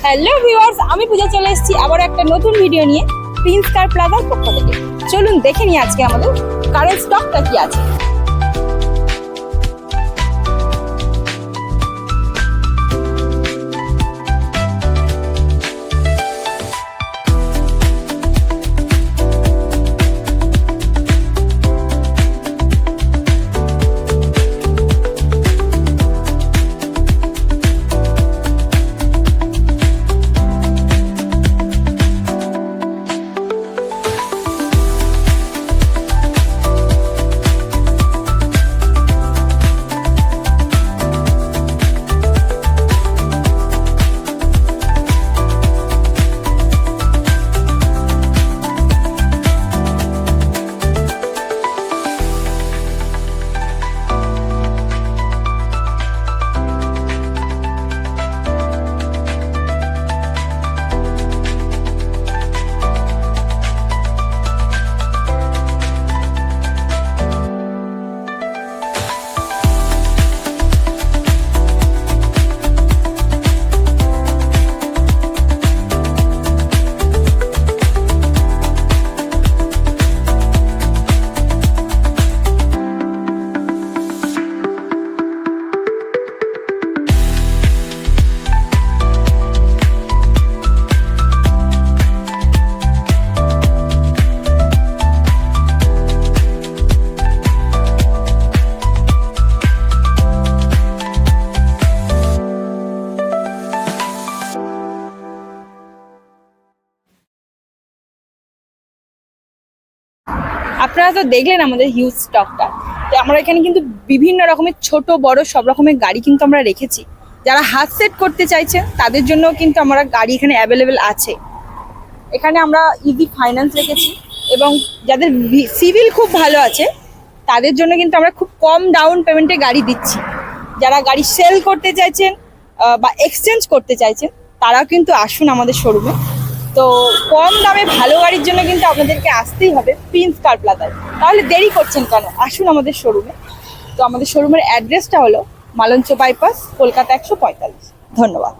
Hello viewers, আমি পূজা চলে এসেছি আবার একটা নতুন ভিডিও নিয়ে প্রিন্স কার প্লাজার পক্ষ থেকে। চলুন দেখে নিই আজকে আমাদের কারেন্ট স্টকটা কি আছে। আপনারা তো দেখলেন আমাদের হিউজ স্টকটা। তো আমরা এখানে কিন্তু বিভিন্ন রকমের ছোট বড় সব রকমের গাড়ি কিন্তু আমরা রেখেছি। যারা হাত সেট করতে চাইছেন তাদের জন্য কিন্তু আমরা গাড়ি এখানে অ্যাভেলেবেল আছে। এখানে আমরা ইজি ফাইন্যান্স রেখেছি এবং যাদের সিভিল খুব ভালো আছে তাদের জন্য কিন্তু আমরা খুব কম ডাউন পেমেন্টে গাড়ি দিচ্ছি। যারা গাড়ি সেল করতে চাইছেন বা এক্সচেঞ্জ করতে চাইছেন তারাও কিন্তু আসুন আমাদের শোরুমে। তো কম দামে ভালো গাড়ির জন্য কিন্তু আপনাদেরকে আসতেই হবে প্রিন্স কার প্লাজায়। তাহলে দেরি করছেন কেন, আসুন আমাদের শোরুমে। তো আমাদের শোরুমের অ্যাড্রেসটা হলো মালঞ্চ বাইপাস, কলকাতা 145। ধন্যবাদ।